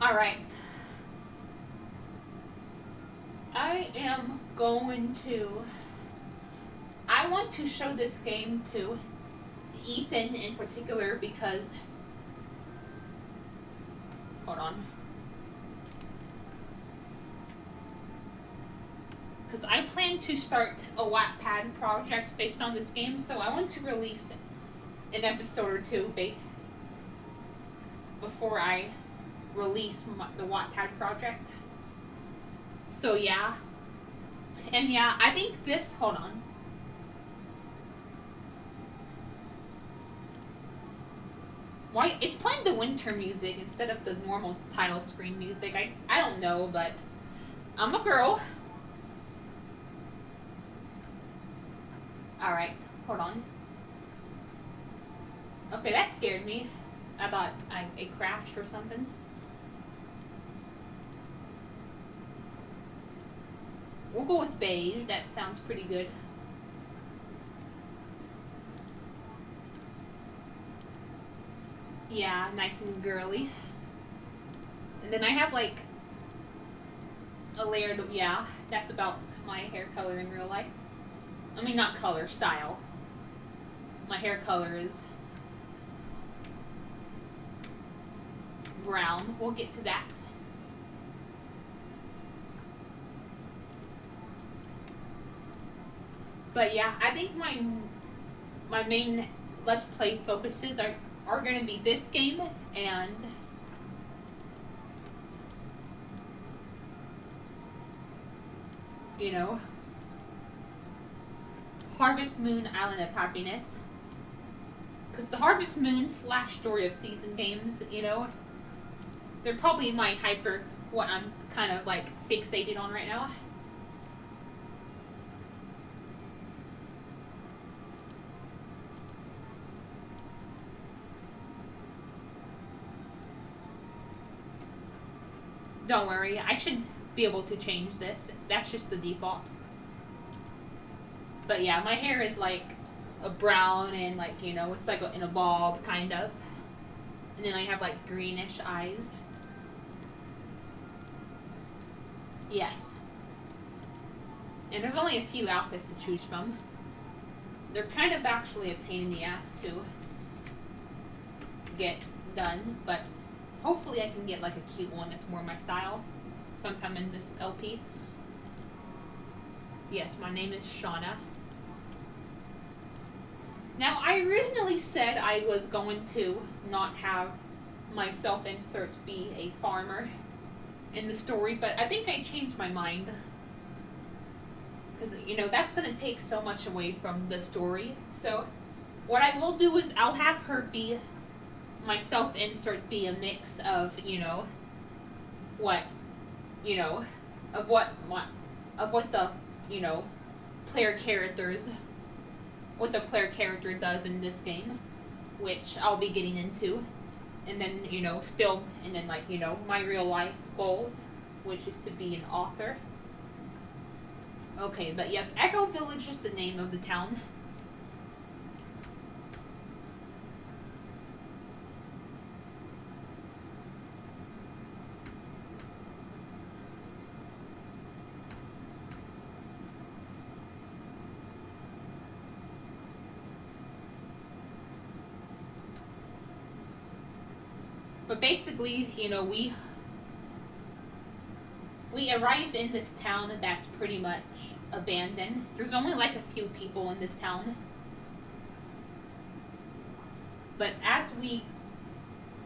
Alright. I am going to. I want to show this game to Ethan in particular because. Hold on. Because I plan to start a Wattpad project based on this game, so I want to release an episode or two before I release the Wattpad project. So yeah. And yeah, I think this. Hold on. Why it's playing the winter music instead of the normal title screen music? I don't know, but I'm a girl. Alright, hold on. Okay, that scared me. I thought it crashed or something. We'll go with beige. That sounds pretty good. Yeah, nice and girly. And then I have like a layered. Yeah, that's about my hair color in real life. I mean, not color, style. My hair color is brown. We'll get to that. But yeah, I think my main Let's Play focuses are going to be this game and you know, Harvest Moon Island of Happiness. Because the Harvest Moon / Story of Season games, you know, they're probably what I'm kind of like fixated on right now. Don't worry, I should be able to change this. That's just the default. But yeah, my hair is like a brown and like, you know, it's like in a bob kind of. And then I have like greenish eyes. Yes. And there's only a few outfits to choose from. They're kind of actually a pain in the ass to get done, but hopefully I can get like a cute one that's more my style sometime in this LP. Yes, my name is Shauna. Now, I originally said I was going to not have my self-insert be a farmer in the story, but I think I changed my mind. Because, you know, that's going to take so much away from the story. So, what I will do is I'll have her be, my self-insert be a mix of, you know, what, you know, of what the, you know, player characters, what the player character does in this game, which I'll be getting into. And then, you know, still, and then, like, you know, my real life goals, which is to be an author. Okay, but yep, Echo Village is the name of the town. But basically, you know, we arrived in this town that's pretty much abandoned. There's only like a few people in this town. But as we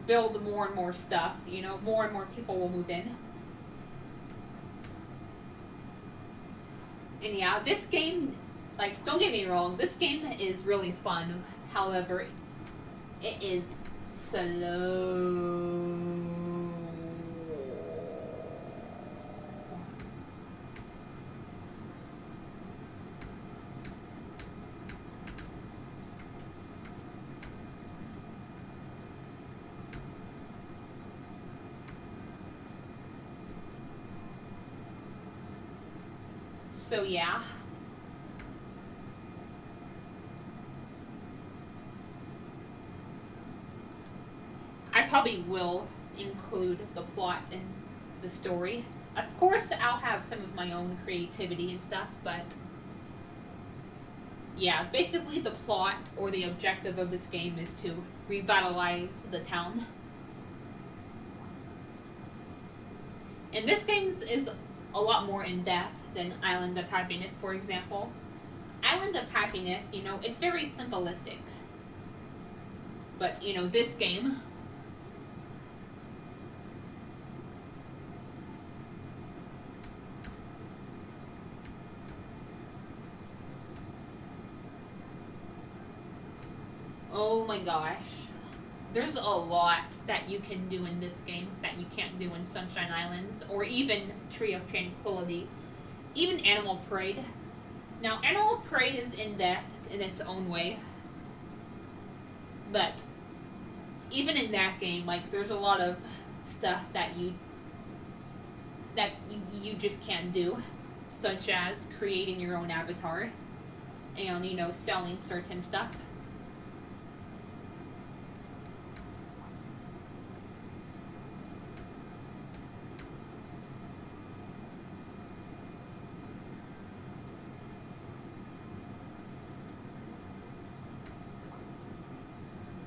build more and more stuff, you know, more and more people will move in. And yeah, this game, like, don't get me wrong, this game is really fun. However, it is slow. So yeah. I probably will include the plot and the story. Of course, I'll have some of my own creativity and stuff, but yeah, basically the plot or the objective of this game is to revitalize the town. And this game is a lot more in depth than Island of Happiness, for example. Island of Happiness, it's very simplistic. But, this game. Oh my gosh. There's a lot that you can do in this game that you can't do in Sunshine Islands or even Tree of Tranquility. Even Animal Parade. Now, Animal Parade is in depth in its own way. But even in that game, there's a lot of stuff that you just can't do, such as creating your own avatar and selling certain stuff.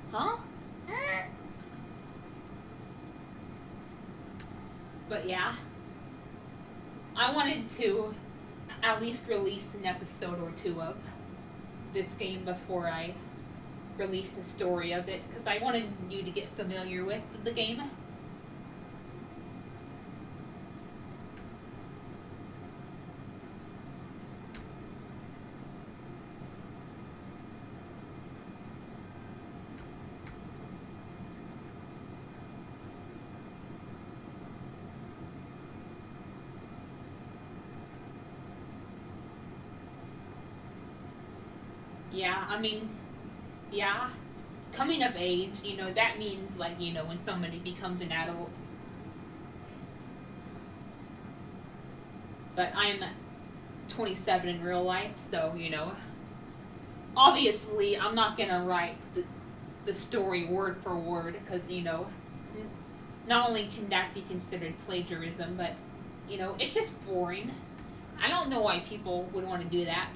Huh? But yeah, I wanted to at least release an episode or two of this game before I released a story of it, because I wanted you to get familiar with the game. Yeah, I mean, yeah, coming of age, that means when somebody becomes an adult. But I'm 27 in real life, so obviously I'm not gonna write the story word for word, because not only can that be considered plagiarism, but it's just boring. I don't know why people would want to do that,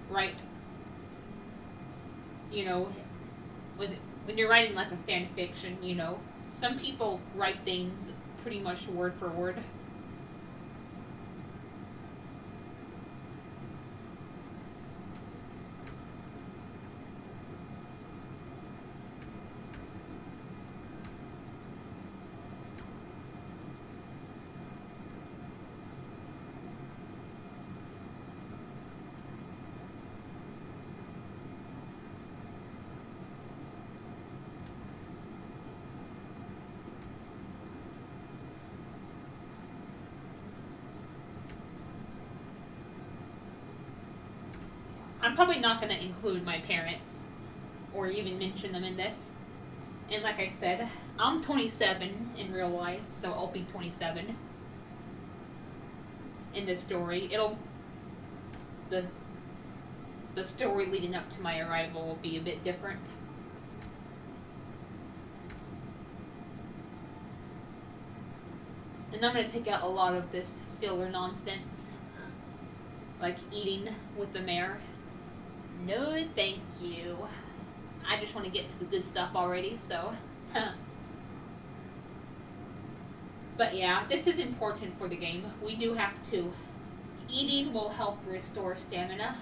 right? When you're writing a fan fiction, some people write things pretty much word for word. I'm probably not going to include my parents or even mention them in this. And like I said, I'm 27 in real life, so I'll be 27 in this story. The story leading up to my arrival will be a bit different. And I'm going to take out a lot of this filler nonsense, like eating with the mayor. No, thank you. I just want to get to the good stuff already, so. But yeah, this is important for the game. We do have to. Eating will help restore stamina.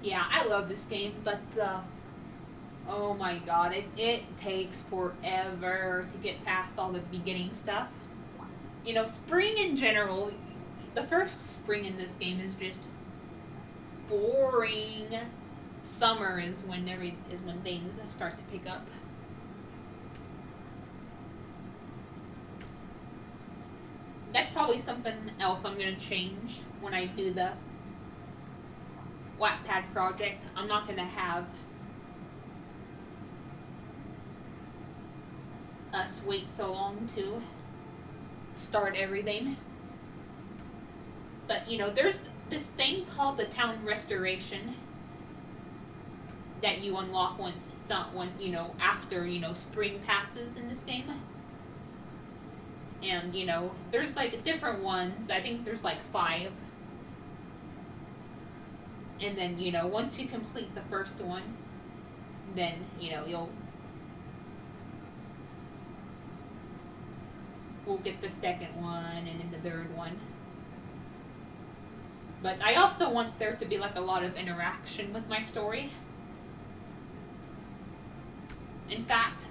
Yeah, I love this game, but the oh my god, it takes forever to get past all the beginning stuff. You know, spring in general, the first spring in this game is just boring. Summer is when things start to pick up. That's probably something else I'm gonna change when I do the Wattpad project. I'm not gonna have us wait so long to start everything. But you know, there's this thing called the town restoration that you unlock after spring passes in this game. And there's like different ones. I think there's like 5. And then once you complete the first one, then we'll get the second one and then the third one. But I also want there to be like a lot of interaction with my story. In fact,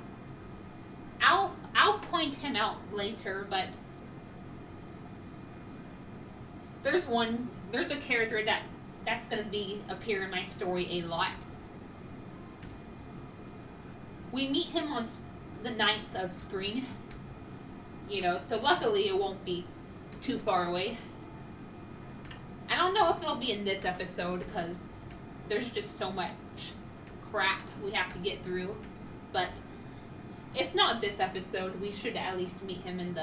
I'll point him out later, but there's a character that's gonna appear in my story a lot. We meet him on the 9th of spring, so luckily it won't be too far away. I don't know if it'll be in this episode because there's just so much crap we have to get through, but if not this episode, we should at least meet him in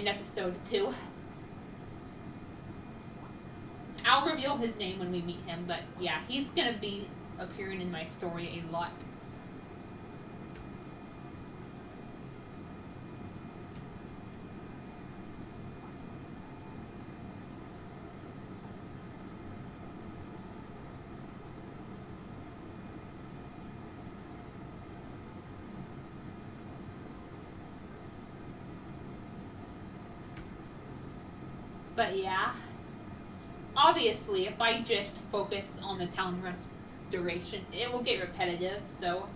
episode 2. I'll reveal his name when we meet him, but yeah, he's gonna be appearing in my story a lot. But yeah, obviously, if I just focus on the town restoration, it will get repetitive. So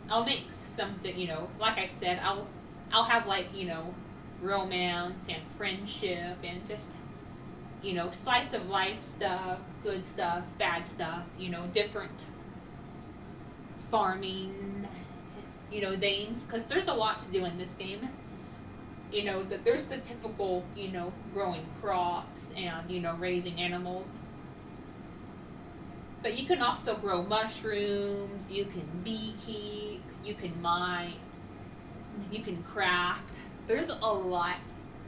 I'll make something, like I said, I'll have like romance and friendship and just slice of life stuff, good stuff, bad stuff, different farming, things, because there's a lot to do in this game. There's the typical, growing crops and, raising animals. But you can also grow mushrooms, you can beekeep, you can mine, you can craft. There's a lot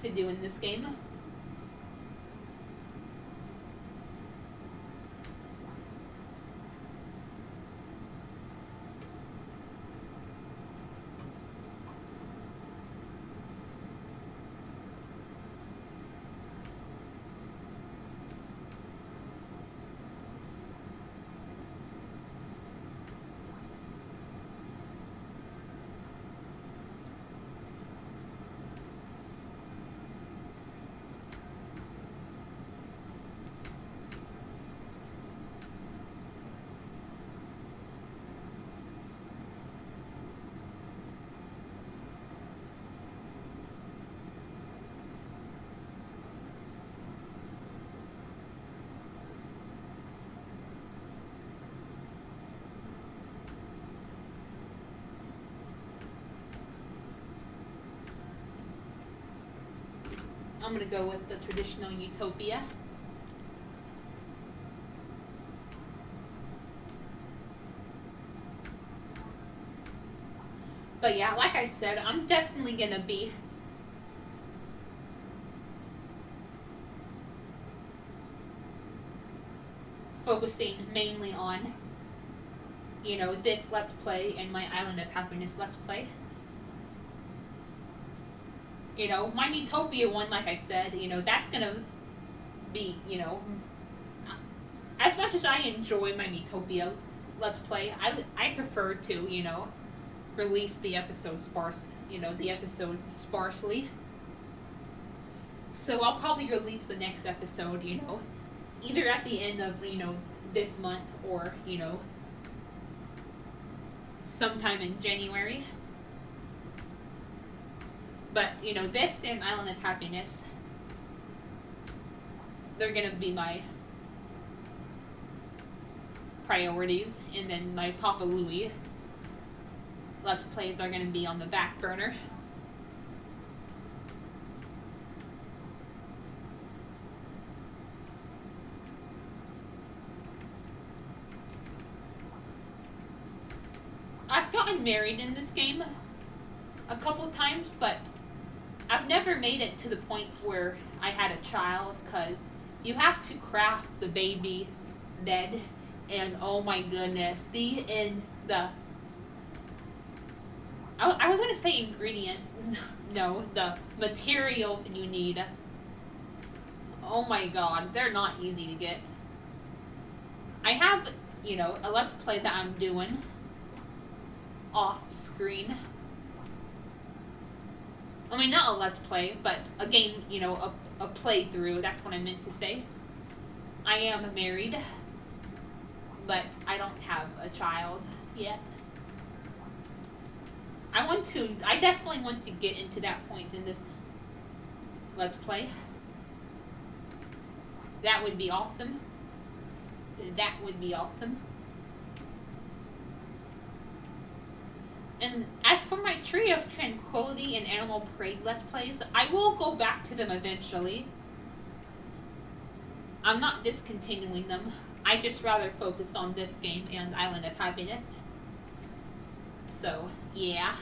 to do in this game. I'm gonna go with the traditional utopia. But yeah, like I said, I'm definitely gonna be focusing mainly on, this Let's Play and my Island of Happiness Let's Play. My Miitopia one, like I said, that's gonna be, as much as I enjoy my Miitopia Let's Play, I prefer to, release the episodes sparsely. So I'll probably release the next episode, either at the end of, this month or, sometime in January. But, this and Island of Happiness, they're gonna be my priorities, and then my Papa Louie Let's Plays are gonna be on the back burner. I've gotten married in this game a couple times, but I've never made it to the point where I had a child, because you have to craft the baby bed, and oh my goodness, I was gonna say ingredients, no, the materials that you need. Oh my god, they're not easy to get. I have, a Let's Play that I'm doing off screen. I mean, not a Let's Play, but a game, a playthrough, that's what I meant to say. I am married, but I don't have a child yet. I definitely want to get into that point in this Let's Play. That would be awesome. That would be awesome. And as for my Tree of Tranquility and Animal Parade Let's Plays, I will go back to them eventually. I'm not discontinuing them. I just rather focus on this game and Island of Happiness. So, yeah.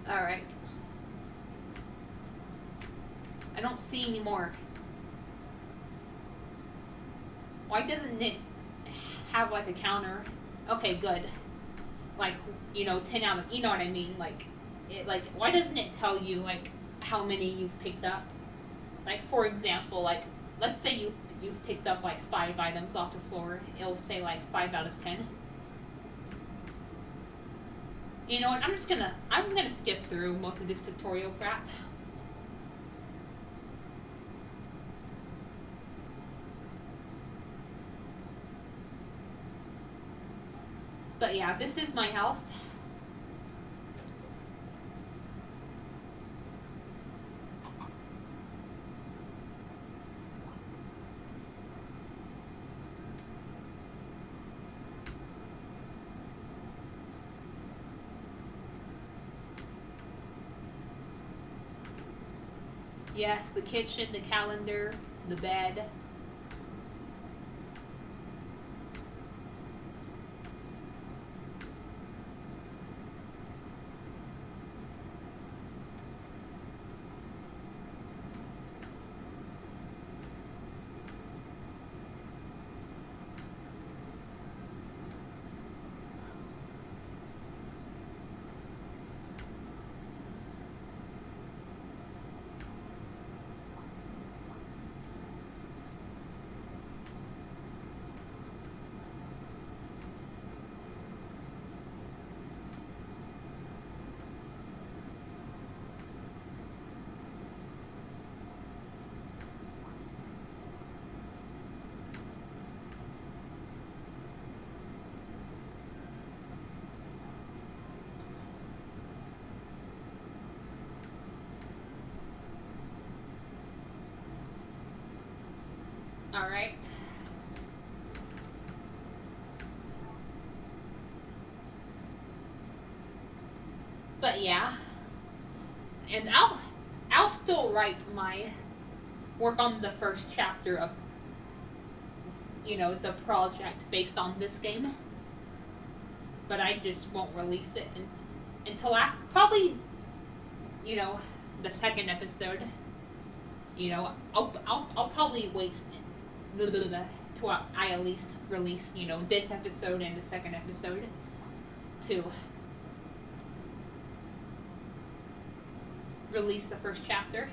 Alright. I don't see any more. Why doesn't it have like a counter? Okay, good. Like, 10 out of, you know what I mean? Like, why doesn't it tell you, like, how many you've picked up? Like, for example, like, let's say you've picked up, like, 5 items off the floor. It'll say, like, 5 out of 10. You know what, I'm gonna skip through most of this tutorial crap. But yeah, this is my house. Yes, the kitchen, the calendar, the bed. Alright. But yeah. And I'll still work on the first chapter of, the project based on this game. But I just won't release it until after, probably, the second episode. I'll probably wait till I at least release, this episode and the second episode to release the first chapter.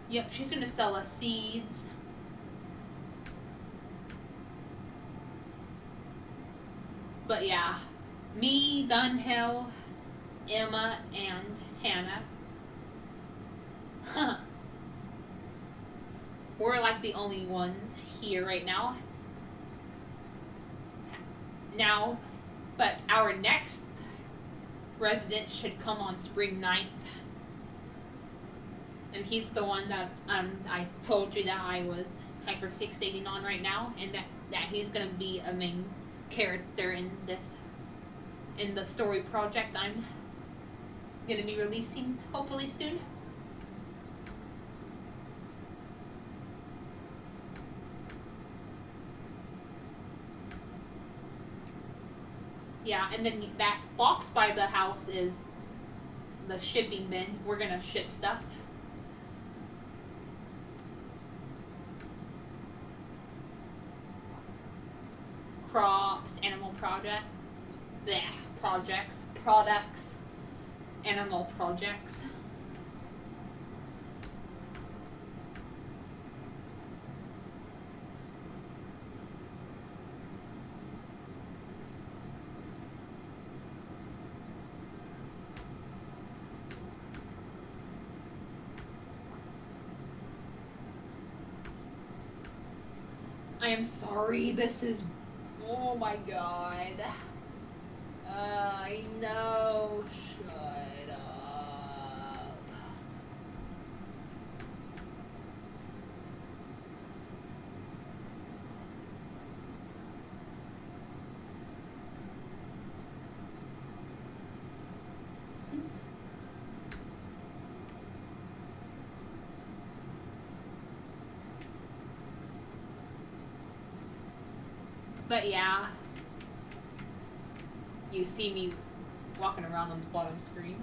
Yep, she's gonna sell us seeds. But yeah, me, Dunhill, Emma, and Hannah. We're like the only ones here right now. But our next resident should come on spring 9th. And he's the one that I told you that I was hyper fixating on right now, and that he's gonna be a main character in the story project I'm gonna be releasing hopefully soon. Yeah, and then that box by the house is the shipping bin. We're gonna ship stuff. Crops, animal products, animal projects. I am sorry, this is... Oh my god. I know. Shut up. But yeah, you see me walking around on the bottom screen.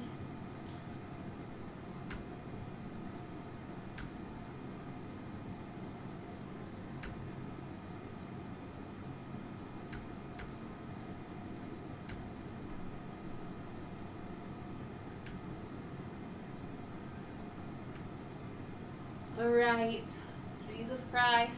Alright, Jesus Christ.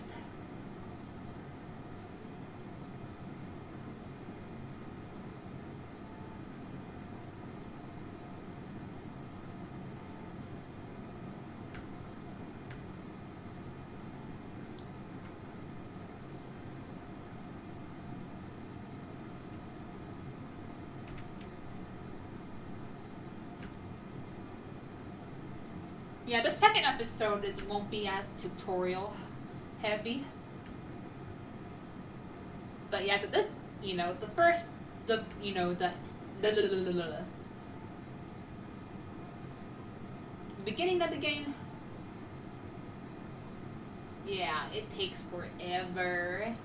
Yeah, the second episode won't be as tutorial heavy. But yeah, the beginning of the game, yeah, it takes forever.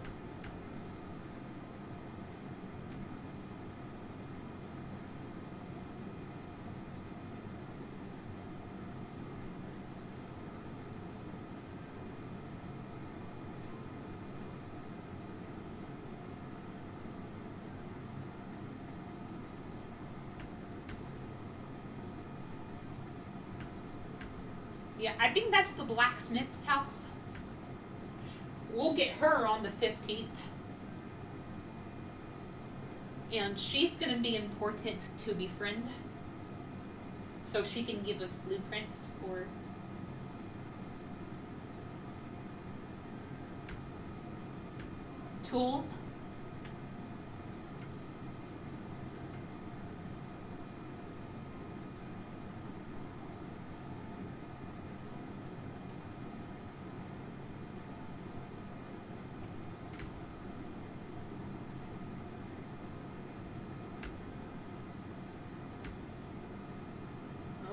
Yeah, I think that's the blacksmith's house. We'll get her on the 15th. And she's gonna be important to befriend. So she can give us blueprints for tools.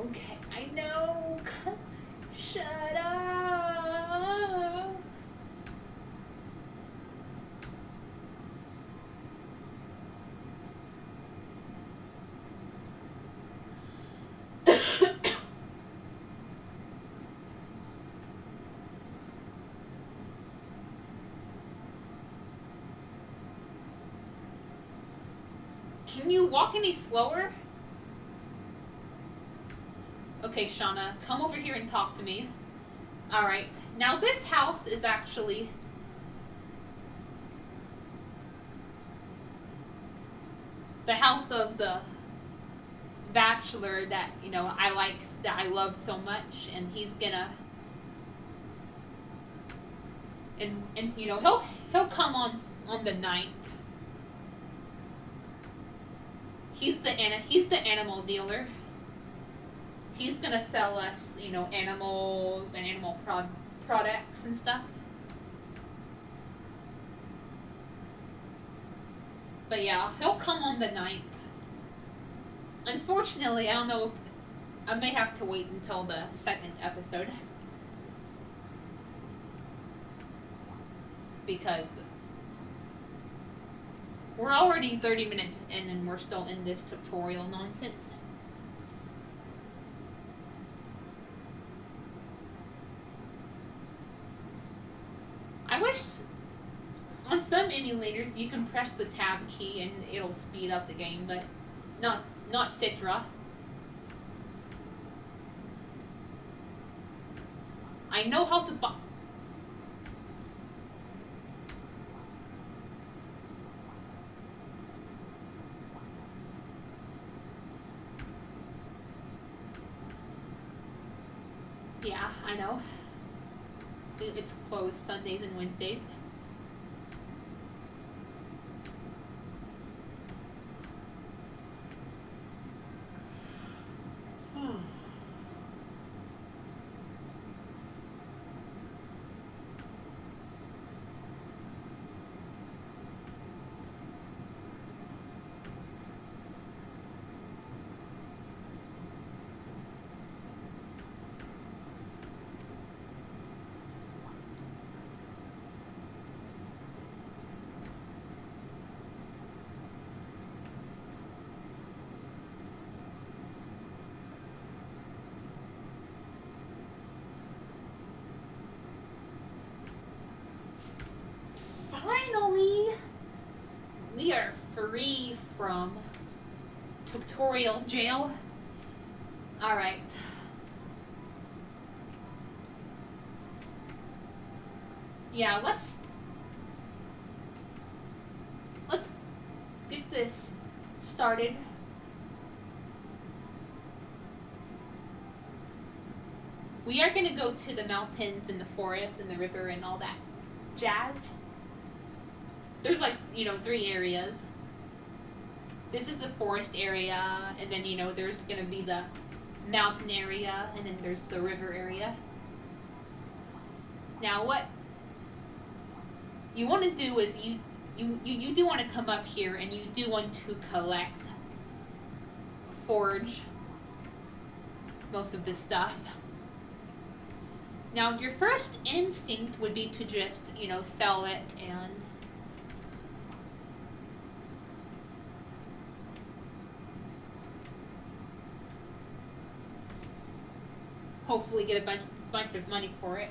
Okay, I know. Shut up. Can you walk any slower? Okay, Shauna, come over here and talk to me. Alright, now this house is actually the house of the bachelor that, that I love so much, and he's gonna, and he'll come on the ninth. He's the animal dealer. He's gonna sell us, animals and animal products and stuff. But yeah, he'll come on the ninth. Unfortunately, I don't know if I may have to wait until the second episode. Because we're already 30 minutes in and we're still in this tutorial nonsense. I wish on some emulators you can press the tab key and it'll speed up the game, but not Citra. I know how to Yeah, I know. It's closed Sundays and Wednesdays. Finally, we are free from tutorial jail. Alright. Yeah, let's get this started. We are gonna go to the mountains and the forest and the river and all that jazz. There's 3 areas. This is the forest area, and then there's gonna be the mountain area, and then there's the river area. Now what you want to do is you do want to come up here and you do want to collect, forge most of this stuff. Now your first instinct would be to just, sell it and hopefully get a bunch of money for it.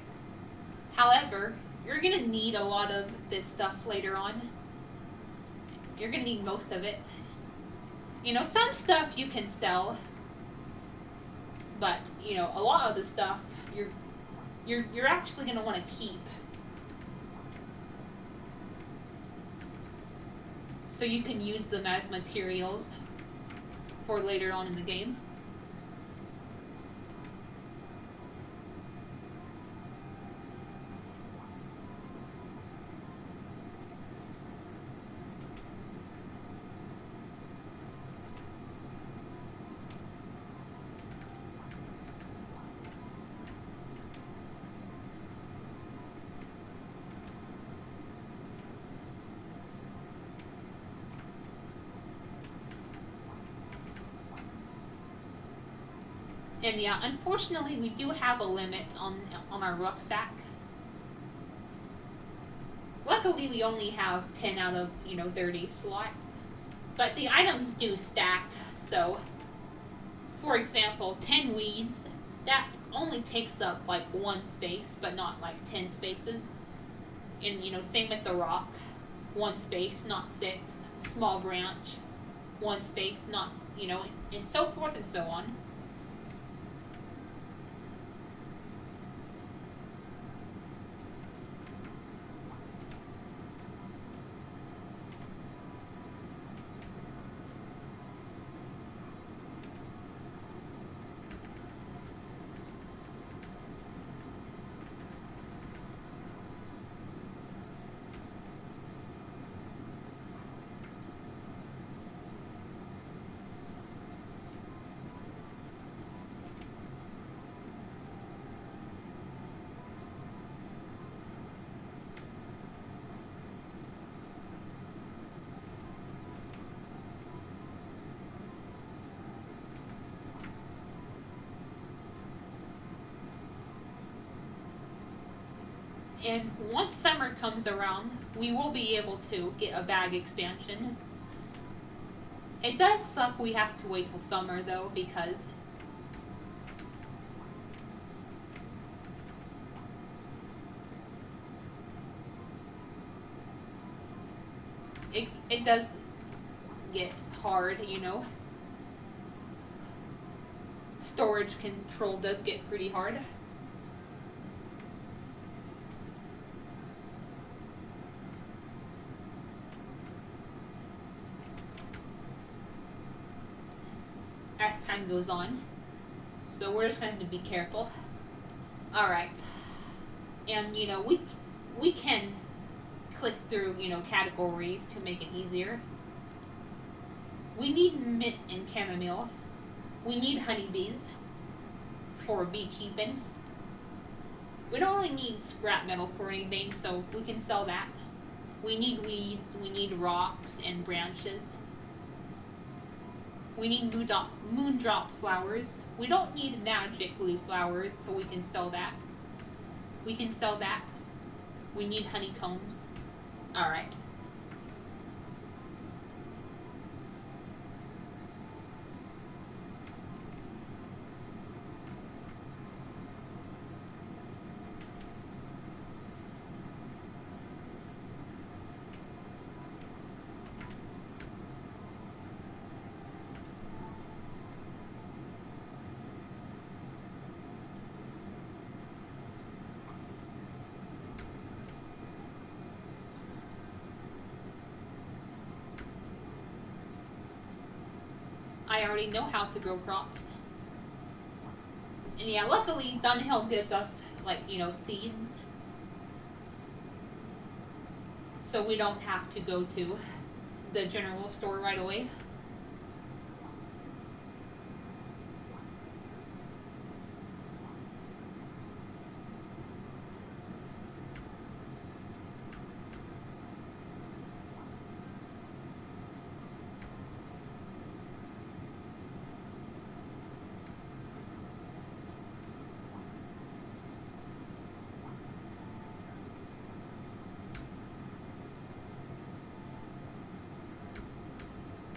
However, you're going to need a lot of this stuff later on. You're going to need most of it. Some stuff you can sell, but, a lot of the stuff you're actually going to want to keep. So you can use them as materials for later on in the game. And yeah, unfortunately, we do have a limit on our rucksack. Luckily, we only have 10 out of 30 slots, but the items do stack. So, for example, 10 weeds, that only takes up 1 space, but not 10 spaces. And same with the rock, 1 space, not 6. Small branch, 1 space, not and so forth and so on. And once summer comes around, we will be able to get a bag expansion. It does suck we have to wait till summer though, because it does get hard, you know. Storage control does get pretty hard. As time goes on. So we're just going to be careful. Alright. And, you know, we can click through, you know, categories to make it easier. We need mint and chamomile. We need honeybees for beekeeping. We don't really need scrap metal for anything, so we can sell that. We need weeds, we need rocks and branches. We need moondrop flowers. We don't need magic blue flowers, so we can sell that. We can sell that. We need honeycombs. Alright. I already know how to grow crops. And yeah, luckily Dunhill gives us, like, you know, seeds. So we don't have to go to the general store right away.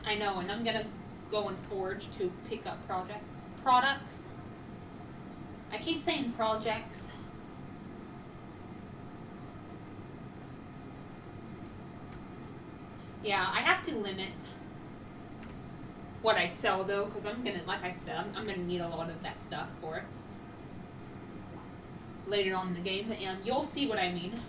I know, and I'm gonna go and forge to pick up products. I keep saying projects. Yeah, I have to limit what I sell though, because I'm gonna, like I said, I'm gonna need a lot of that stuff for later on in the game, and you'll see what I mean.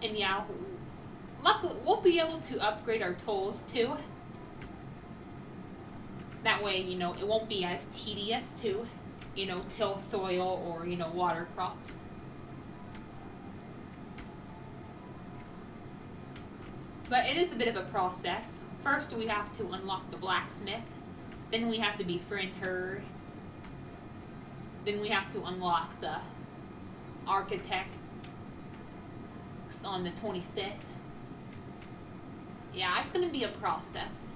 And yeah, luckily we'll be able to upgrade our tools too. That way, you know, it won't be as tedious to, you know, till soil or, you know, water crops. But it is a bit of a process. First we have to unlock the blacksmith, then we have to befriend her, then we have to unlock the architect on the 25th. Yeah, it's gonna be a process.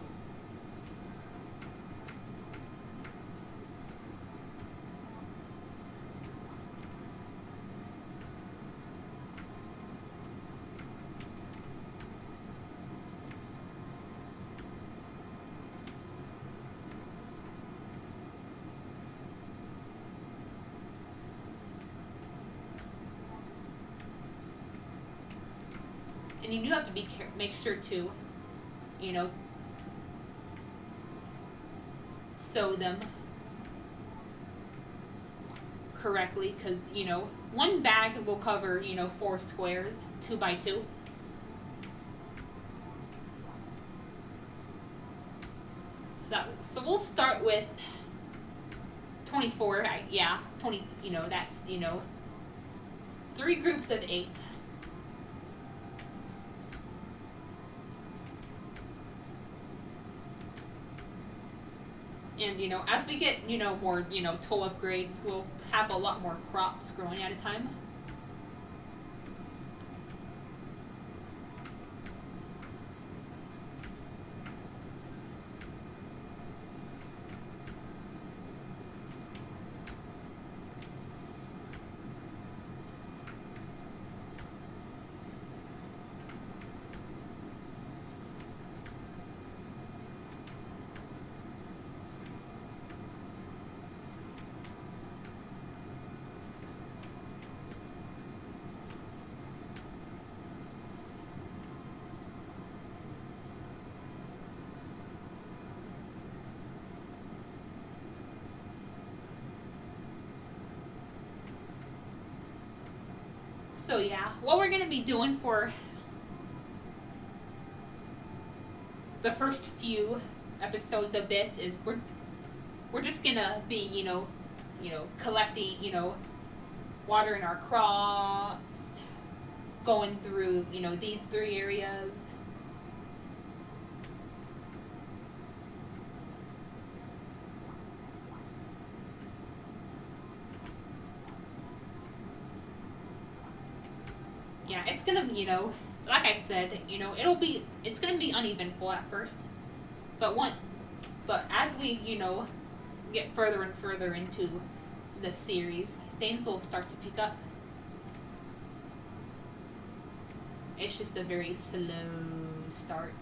And you do have to make sure to, you know, sew them correctly, because, you know, one bag will cover, you know, 4 squares, 2 by 2. So we'll start with 24, yeah, 20, you know, that's, you know, 3 groups of 8. And, you know, as we get, you know, more, you know, tool upgrades, we'll have a lot more crops growing at a time. So yeah, what we're gonna be doing for the first few episodes of this is we're just gonna be, you know, collecting, you know, watering our crops, going through, you know, these 3 areas. Yeah, it's gonna, you know, like I said, you know, it's gonna be uneventful at first, but as we, you know, get further and further into the series, things will start to pick up. It's just a very slow start.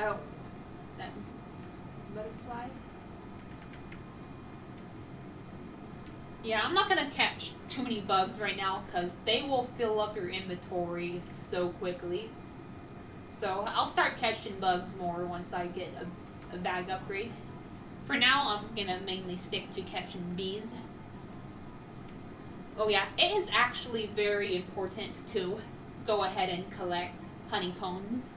Oh, that butterfly. Yeah, I'm not gonna catch too many bugs right now because they will fill up your inventory so quickly. So I'll start catching bugs more once I get a bag upgrade. For now, I'm gonna mainly stick to catching bees. Oh yeah, it is actually very important to go ahead and collect honeycombs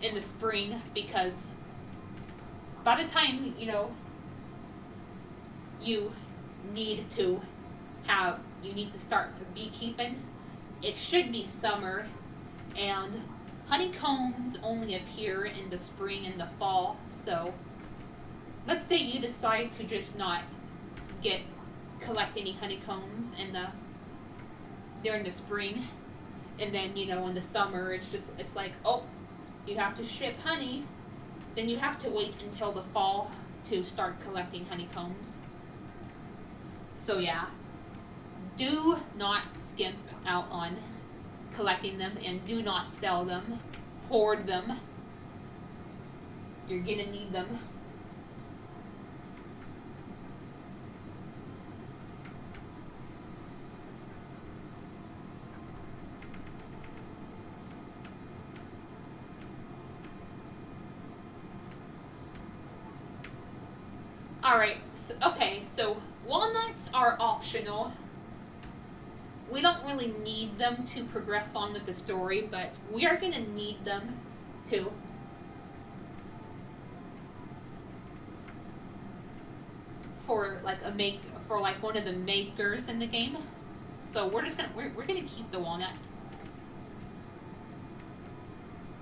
in the spring, because by the time, you know, you need to start beekeeping, it should be summer, and honeycombs only appear in the spring and the fall. So let's say you decide to just not collect any honeycombs during the spring, and then, you know, in the summer it's like, oh, you have to ship honey, then you have to wait until the fall to start collecting honeycombs. So yeah, do not skimp out on collecting them, and do not sell them. Hoard them. You're gonna need them. Alright, so walnuts are optional. We don't really need them to progress on with the story, but we are going to need them to. For one of the makers in the game. So we're gonna keep the walnut.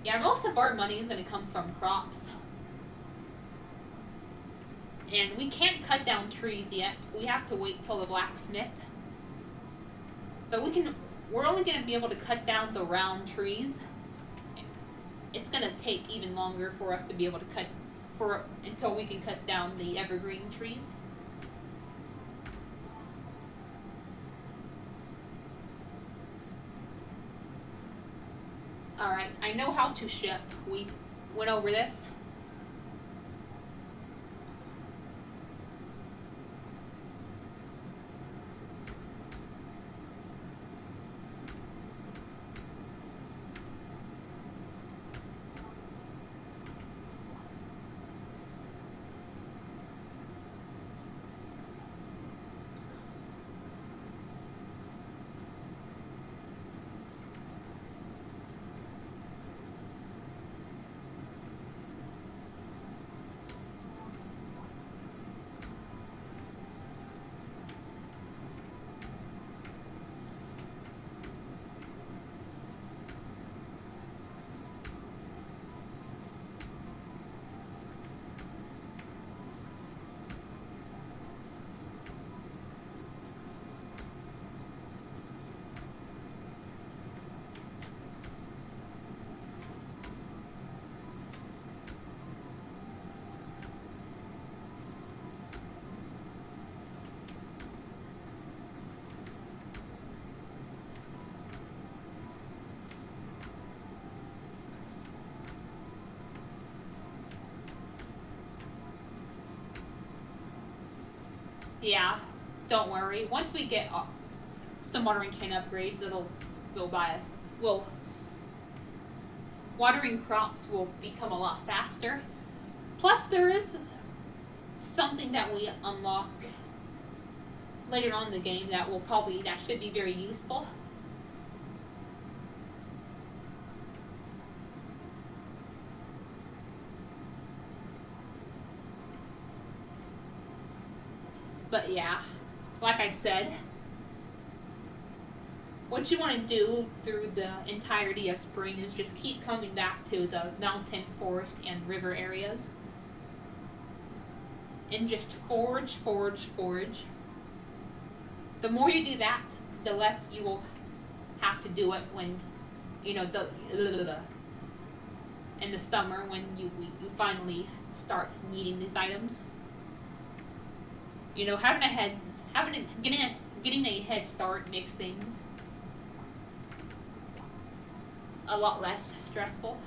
Yeah, most of our money is gonna come from crops. And we can't cut down trees yet. We have to wait till the blacksmith. But we're only going to be able to cut down the round trees. It's going to take even longer for us to be able to for until we can cut down the evergreen trees. Alright, I know how to ship. We went over this. Yeah, don't worry. Once we get some watering can upgrades, it'll go by. Well, watering crops will become a lot faster. Plus, there is something that we unlock later on in the game that should be very useful. But yeah, like I said, what you want to do through the entirety of spring is just keep coming back to the mountain, forest, and river areas. And just forage, forage, forage. The more you do that, the less you will have to do it when, in the summer when you finally start needing these items. Getting a head start makes things a lot less stressful.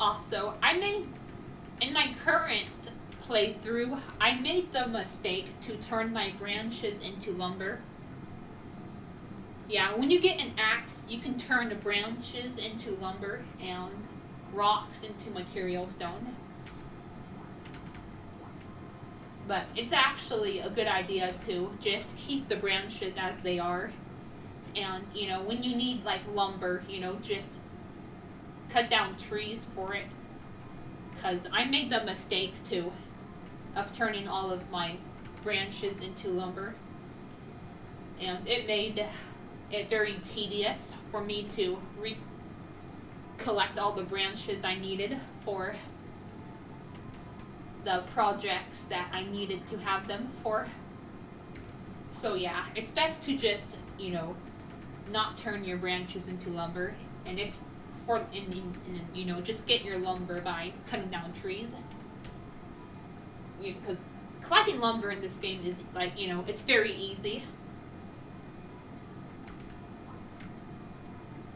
Also, in my current playthrough, I made the mistake to turn my branches into lumber. Yeah, when you get an axe, you can turn the branches into lumber and rocks into material stone. But it's actually a good idea to just keep the branches as they are. And, when you need, lumber, just cut down trees for it, because I made the mistake too of turning all of my branches into lumber, and it made it very tedious for me to collect all the branches I needed for the projects that I needed to have them for. So yeah, it's best to just, not turn your branches into lumber, and just get your lumber by cutting down trees. Because collecting lumber in this game is it's very easy.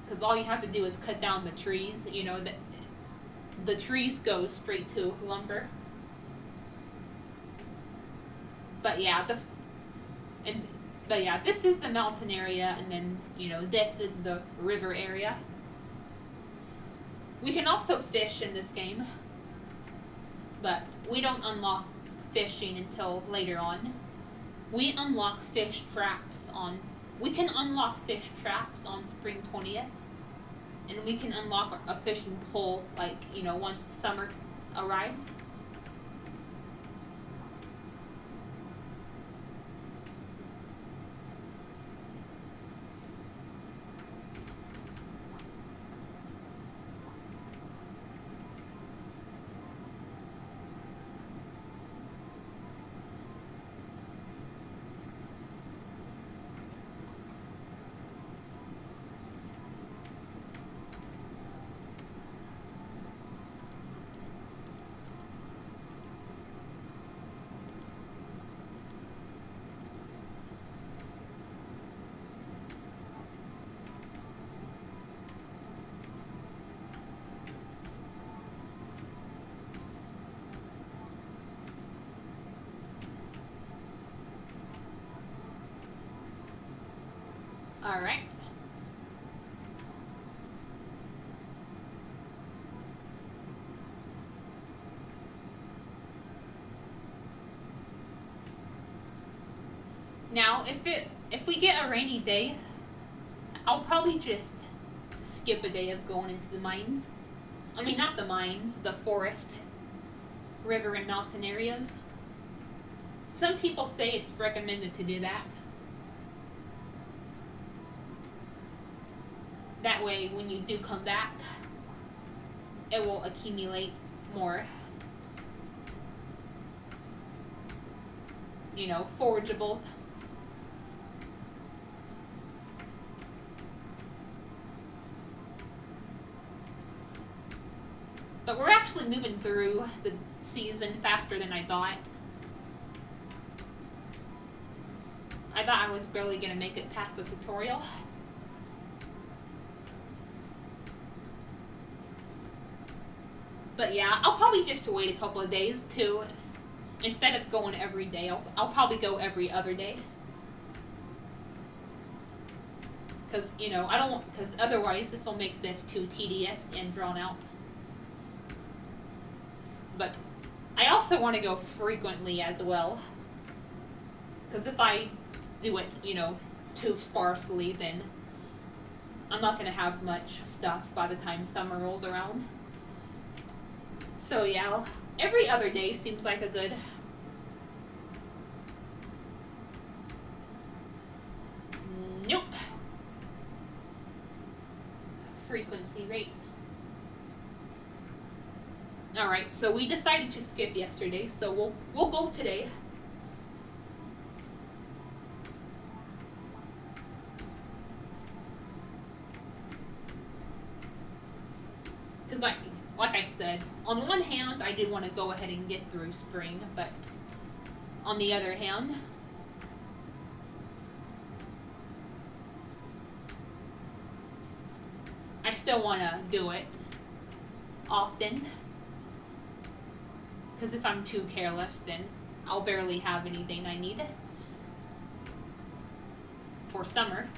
Because all you have to do is cut down the trees. The trees go straight to lumber. But yeah, this is the mountain area, and then this is the river area. We can also fish in this game, but we don't unlock fishing until later on. We can unlock fish traps on spring 20th, and we can unlock a fishing pole once summer arrives. Alright. Now, if we get a rainy day, I'll probably just skip a day of going into the mines. I mean, not the mines, the forest, river, and mountain areas. Some people say it's recommended to do that. That way, when you do come back, it will accumulate more, forageables. But we're actually moving through the season faster than I thought. I thought I was barely going to make it past the tutorial. But yeah, I'll probably just wait a couple of days to, instead of going every day, I'll probably go every other day. Because, because otherwise this will make this too tedious and drawn out. But I also want to go frequently as well. Because if I do it, too sparsely, then I'm not going to have much stuff by the time summer rolls around. So yeah, every other day seems like a good... Nope. Frequency rate. Alright, so we decided to skip yesterday, so we'll go today. Because like I said, on one hand, I do want to go ahead and get through spring, but on the other hand, I still want to do it often. Because if I'm too careless, then I'll barely have anything I need for summer.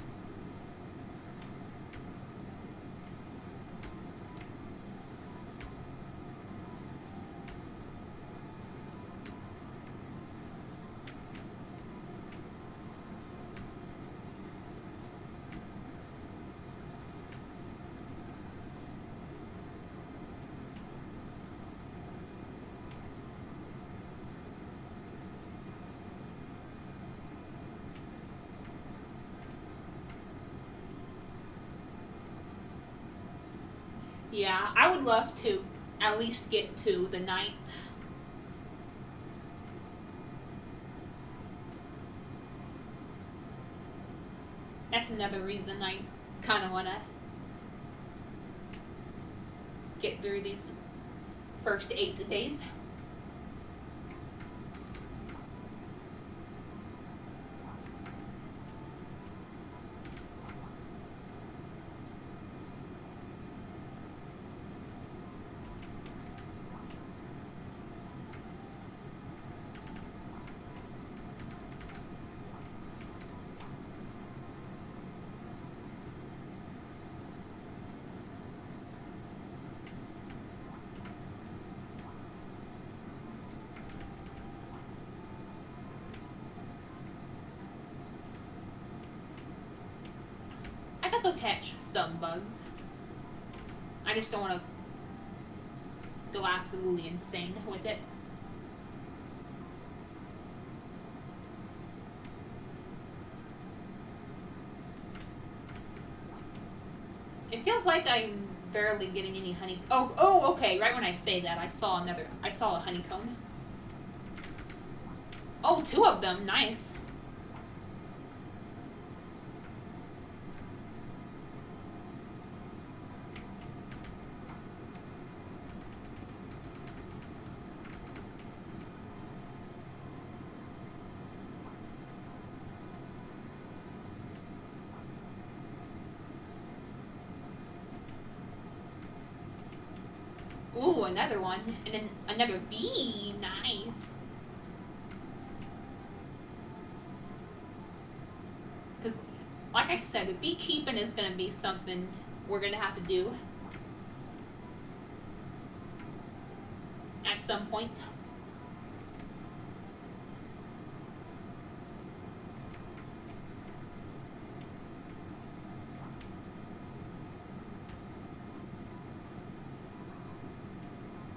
Yeah, I would love to at least get to the 9th. That's another reason I kind of want to get through these first 8 days. I guess I'll catch some bugs. I just don't want to go absolutely insane with it. It feels like I'm barely getting any honey. Oh, okay. Right when I say that, I saw a honeycomb. Oh, 2 of them. Nice. Ooh, another one. And then another bee. Nice. Because like I said, beekeeping is going to be something we're going to have to do at some point.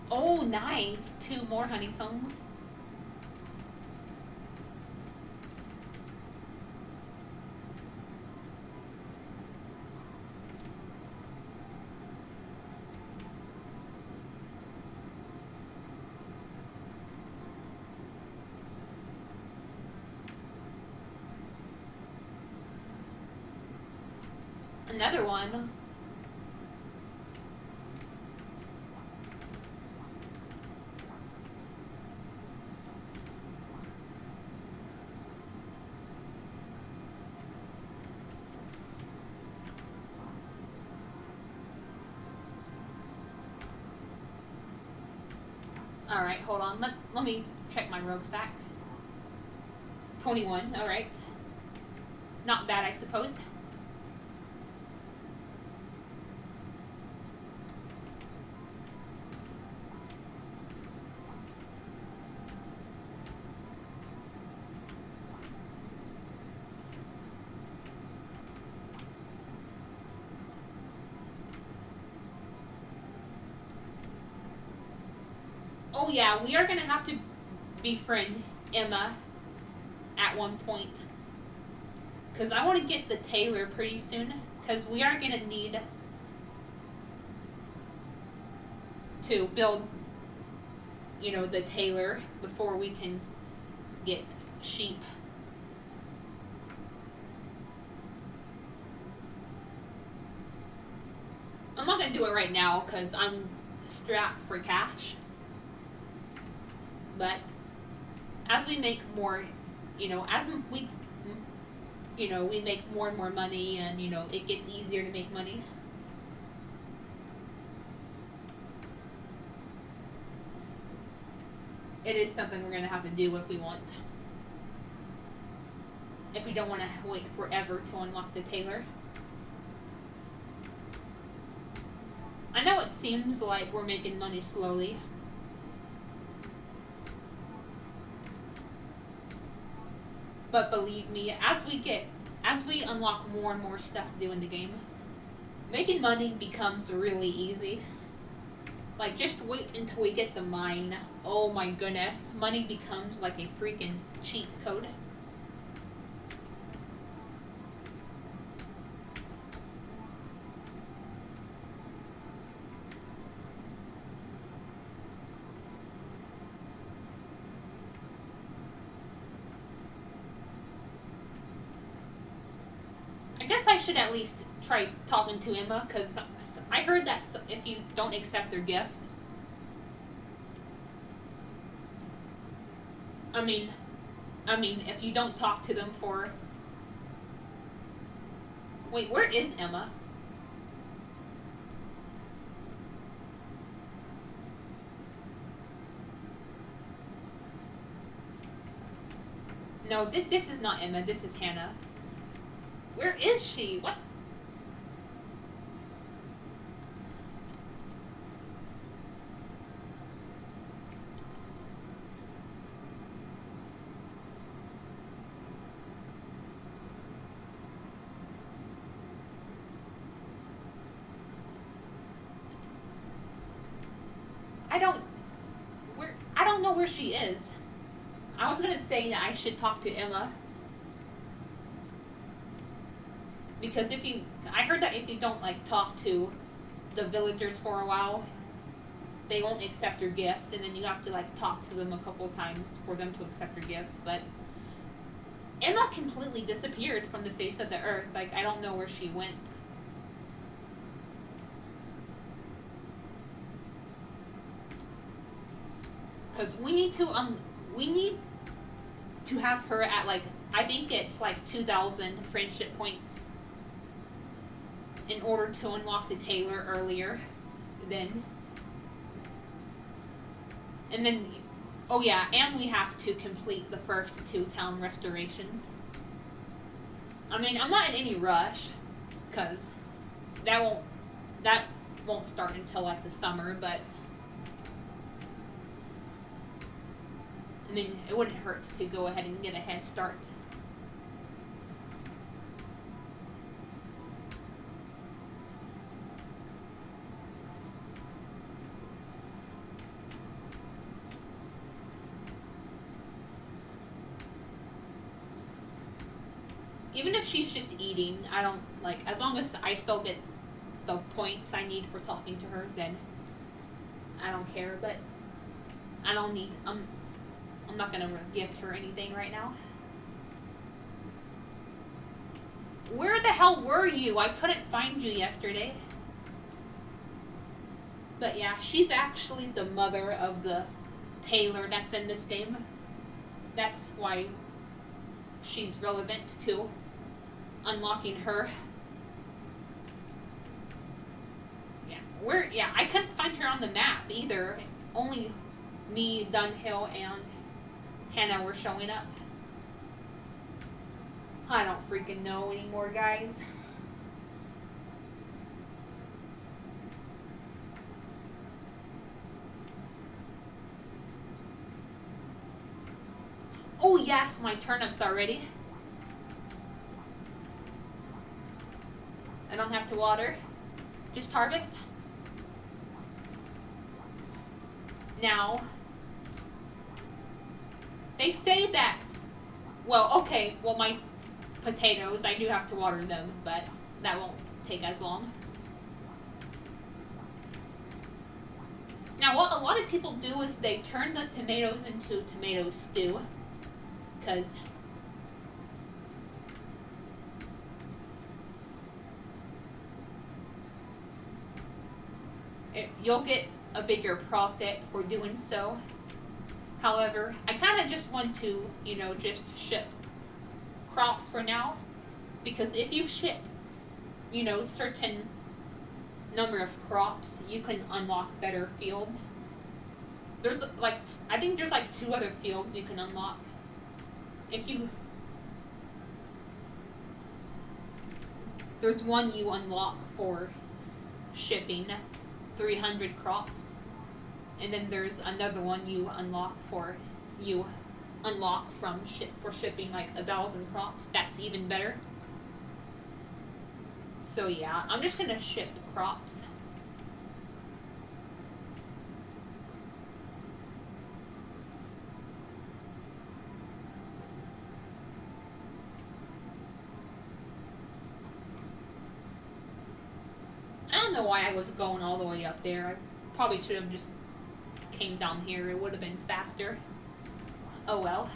Oh, nice. 2 more honeycombs. Another one. Alright, hold on. Let me check my rogue stack. 21, alright. Not bad, I suppose. Oh yeah, we are going to have to befriend Emma at one point. Because I want to get the tailor pretty soon. Because we are going to need to build, you know, the tailor before we can get sheep. I'm not going to do it right now because I'm strapped for cash. But as we make more, you know, as we, you know, we make more and more money, and you know, it gets easier to make money. It is something we're gonna have to do if we want. If we don't want to wait forever to unlock the tailor. I know it seems like we're making money slowly. But believe me, as we unlock more and more stuff to do in the game, making money becomes really easy. Like, just wait until we get the mine. Oh my goodness, money becomes like a freaking cheat code. I guess I should at least try talking to Emma, because I heard that if you don't accept their gifts, I mean, if you don't talk to them for... Wait, where is Emma? No, this is not Emma, this is Hannah. Where is she? What? I don't know where she is. I was gonna say that I should talk to Emma. Because I heard that if you don't, like, talk to the villagers for a while, they won't accept your gifts, and then you have to, like, talk to them a couple of times for them to accept your gifts. But Emma completely disappeared from the face of the earth. Like, I don't know where she went. Because we need to have her at, like, I think it's like 2,000 friendship points in order to unlock the tailor earlier then. And then, oh yeah, and we have to complete the first 2 town restorations. I mean, I'm not in any rush, because that won't that won't start until like the summer, but I mean, it wouldn't hurt to go ahead and get a head start. Even if she's just eating, I don't like, as long as I still get the points I need for talking to her, then I don't care. But I don't need. I'm not gonna gift her anything right now. Where the hell were you? I couldn't find you yesterday. But yeah, she's actually the mother of the Taylor that's in this game. That's why she's relevant to unlocking her. Yeah, I couldn't find her on the map either. Only me, Dunhill, and Hannah were showing up. I don't freaking know anymore, guys. Oh yes, my turnips are ready. I don't have to water. Just harvest. Now, they say that, well, okay, well, my potatoes, I do have to water them, but that won't take as long. Now, what a lot of people do is they turn the tomatoes into tomato stew, because you'll get a bigger profit for doing so. However, I kind of just want to, just ship crops for now, because if you ship, certain number of crops, you can unlock better fields. There's I think there's 2 other fields you can unlock. There's one you unlock for shipping 300 crops, and then there's another one you unlock for shipping 1,000 crops. That's even better. So yeah, I'm just gonna ship crops. I don't know why I was going all the way up there. I probably should have just came down here. It would have been faster. Oh well.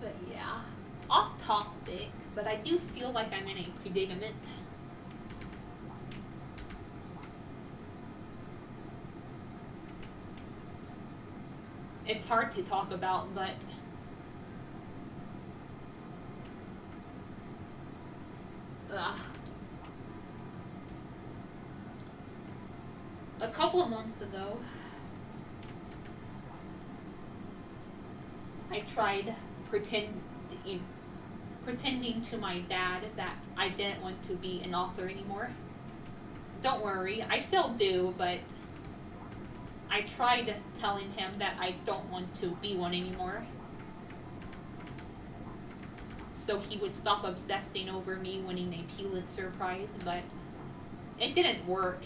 But yeah, off topic, but I do feel like I'm in a predicament. It's hard to talk about, but a couple of months ago, I tried pretending to my dad that I didn't want to be an author anymore. Don't worry, I still do, but I tried telling him that I don't want to be one anymore, so he would stop obsessing over me winning a Pulitzer Prize, but it didn't work.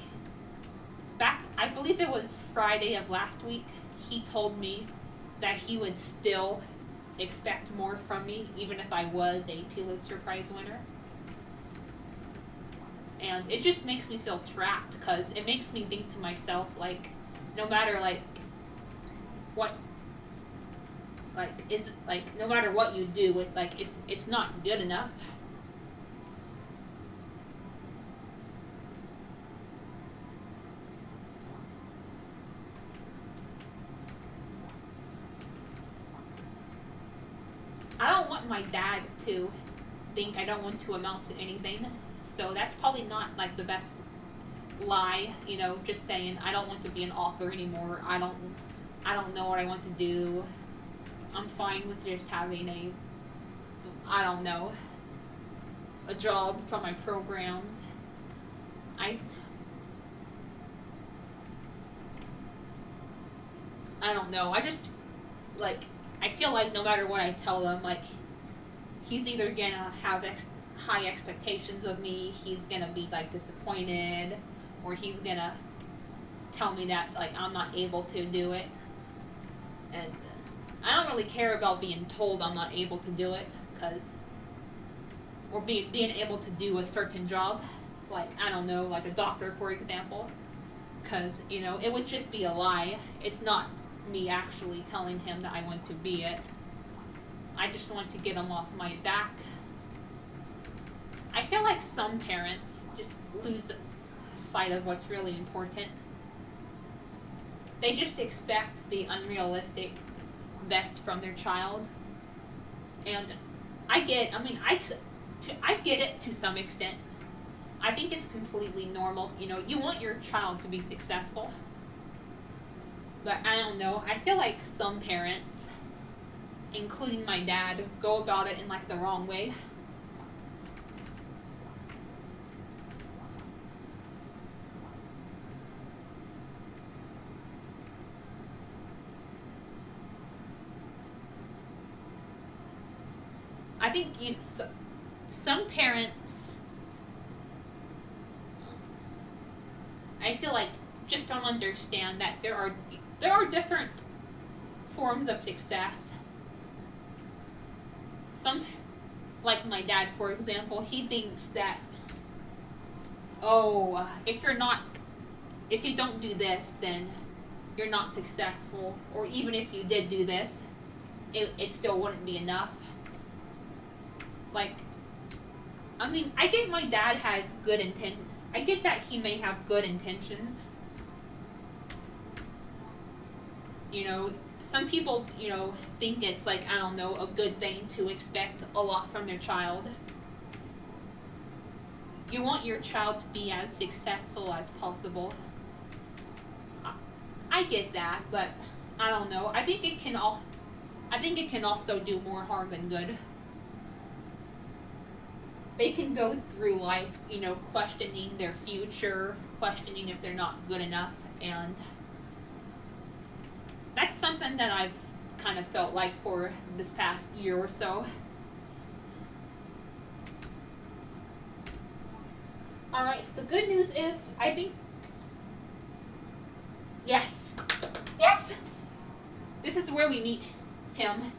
I believe it was Friday of last week, he told me that he would still expect more from me, even if I was a Pulitzer Prize winner. And it just makes me feel trapped, because it makes me think to myself, no matter, what, no matter what you do, it's not good enough. I don't want my dad to think I don't want to amount to anything. So that's probably not like the best lie, just saying I don't want to be an author anymore. I don't know what I want to do. I'm fine with just having I don't know, a job from my programs. I don't know. I just I feel like no matter what I tell them, he's either gonna have high expectations of me, he's gonna be disappointed, or he's gonna tell me that I'm not able to do it. And I don't really care about being told I'm not able to do it, or being able to do a certain job, I don't know, like a doctor, for example, because it would just be a lie. It's not me actually telling him that I want to be it. I just want to get him off my back. I feel like some parents just lose sight of what's really important. They just expect the unrealistic best from their child. And I get it to some extent. I think it's completely normal. You want your child to be successful. But I don't know. I feel like some parents, including my dad, go about it in the wrong way. I think some parents, I feel like, just don't understand that there are different forms of success. Like my dad, for example, he thinks that, if you don't do this, then you're not successful, or even if you did do this, it still wouldn't be enough. I get my dad has good intent. I get that he may have good intentions. Some people, think it's I don't know, a good thing to expect a lot from their child. You want your child to be as successful as possible. I get that, but I don't know. I think it can also do more harm than good. They can go through life, questioning their future, questioning if they're not good enough, and that's something that I've kind of felt like for this past year or so. Alright, so the good news is, I think... Yes! Yes! This is where we meet him.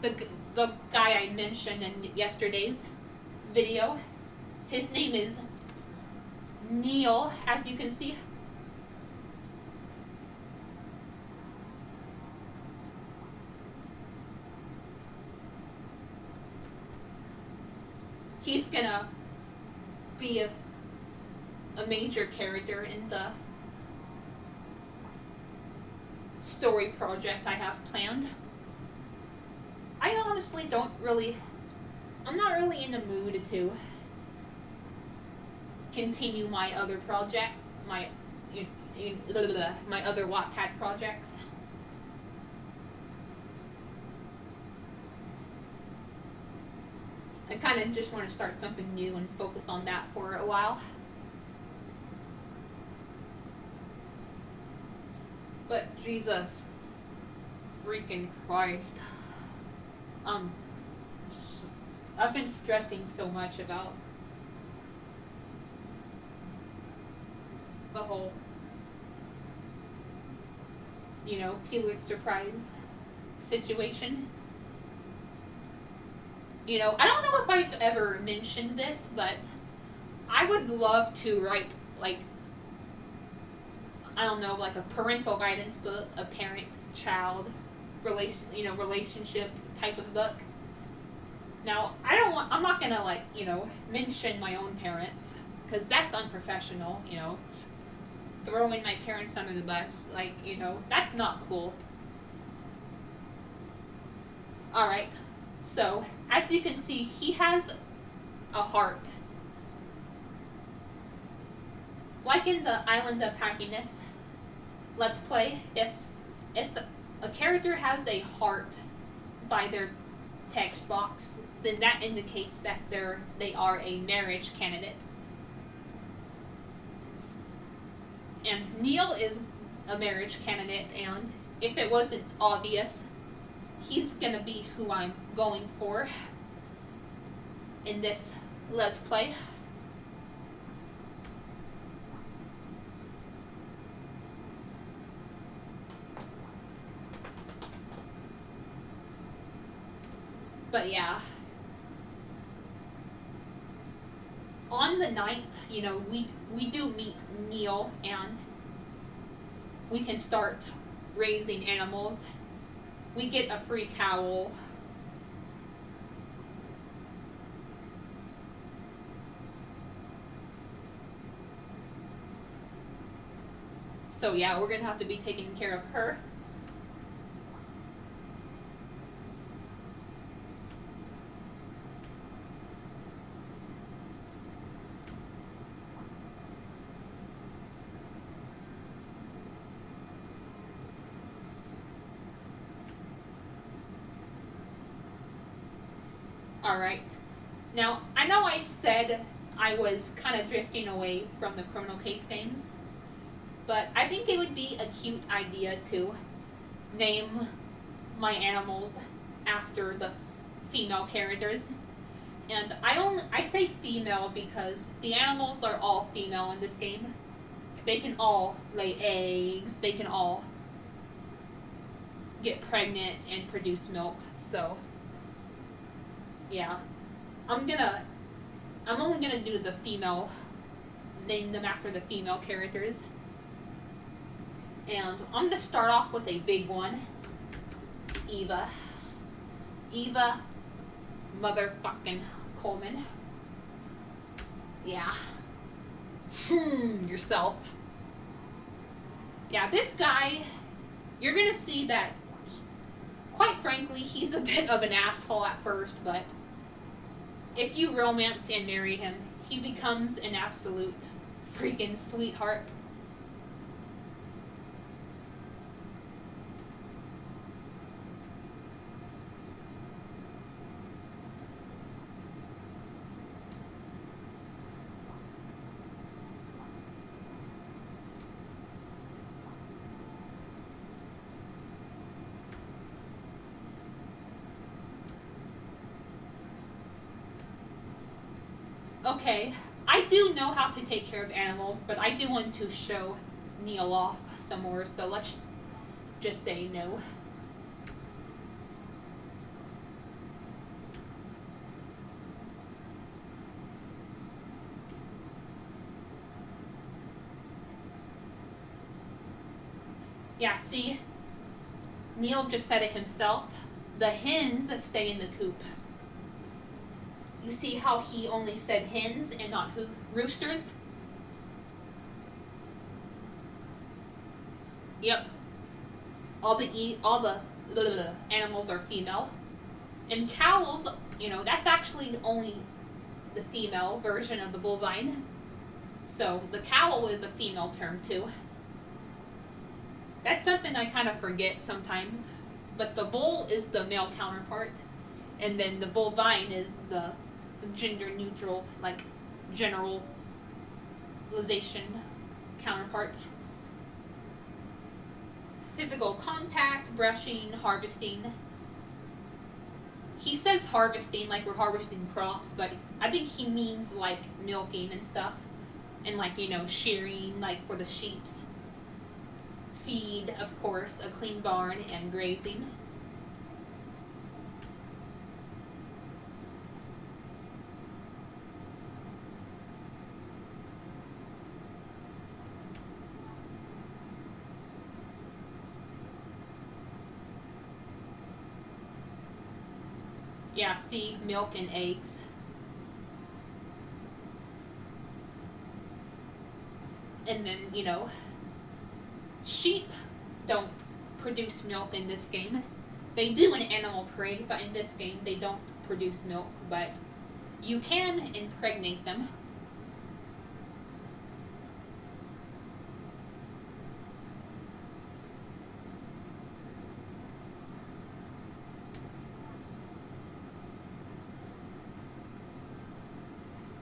The guy I mentioned in yesterday's video. His name is Neil, as you can see. He's gonna be a major character in the story project I have planned. I honestly I'm not really in the mood to continue my other project, my other Wattpad projects. I kind of just want to start something new and focus on that for a while. But Jesus freaking Christ. I've been stressing so much about the whole, Pulitzer Prize situation. I don't know if I've ever mentioned this, but I would love to write, I don't know, a parental guidance book, a parent-child relationship type of book. Now, I'm not gonna, mention my own parents, because that's unprofessional, throwing my parents under the bus, that's not cool. Alright, So, as you can see, he has a heart. Like in the Island of Happiness Let's Play, if a character has a heart by their text box, then that indicates that they are a marriage candidate. And Neil is a marriage candidate, and if it wasn't obvious, he's gonna be who I'm going for in this Let's Play. But yeah. On the 9th, we do meet Neil, and we can start raising animals. We get a free cowl. So yeah, we're gonna have to be taking care of her. Alright. Now, I know I said I was kind of drifting away from the criminal case games, but I think it would be a cute idea to name my animals after the female characters. And I say female because the animals are all female in this game. They can all lay eggs, they can all get pregnant and produce milk, so yeah. I'm only gonna do the female, name them after the female characters. And I'm gonna start off with a big one. Eva. Eva motherfucking Coleman. Yeah. Yourself. Yeah, this guy, you're gonna see that, quite frankly, he's a bit of an asshole at first, but if you romance and marry him, he becomes an absolute freaking sweetheart. Okay, I do know how to take care of animals, but I do want to show Neil off some more, so let's just say no. Yeah, see, Neil just said it himself. The hens stay in the coop. You see how he only said hens and not roosters? Yep. All the animals are female. And cows, that's actually only the female version of the bovine. So the cow is a female term too. That's something I kind of forget sometimes. But the bull is the male counterpart. And then the bovine is the gender neutral, like, generalization counterpart. Physical contact, brushing, harvesting. He says harvesting like we're harvesting crops, but I think he means like milking and stuff. And like, shearing, like for the sheeps. Feed, of course, a clean barn, and grazing. Yeah, see, milk and eggs. And then, sheep don't produce milk in this game. They do an animal parade, but in this game they don't produce milk, but you can impregnate them.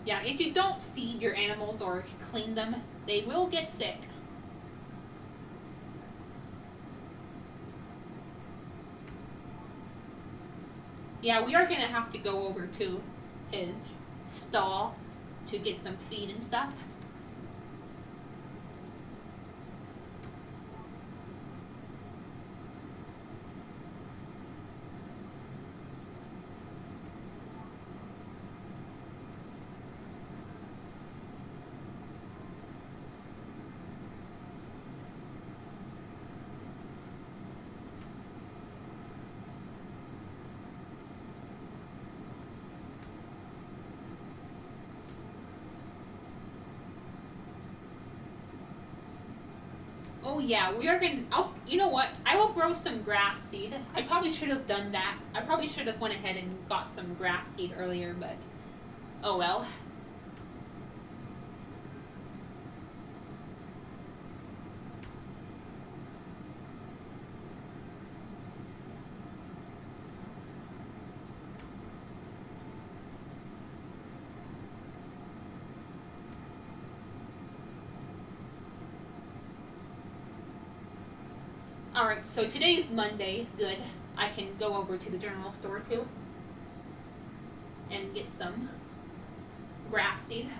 Yeah, if you don't feed your animals or clean them, they will get sick. Yeah, we are gonna have to go over to his stall to get some feed and stuff. Oh yeah, we are gonna. You know what? I will grow some grass seed. I probably should have done that. I probably should have went ahead and got some grass seed earlier, but oh well. Alright, so today is Monday. Good. I can go over to the general store too and get some grass seed.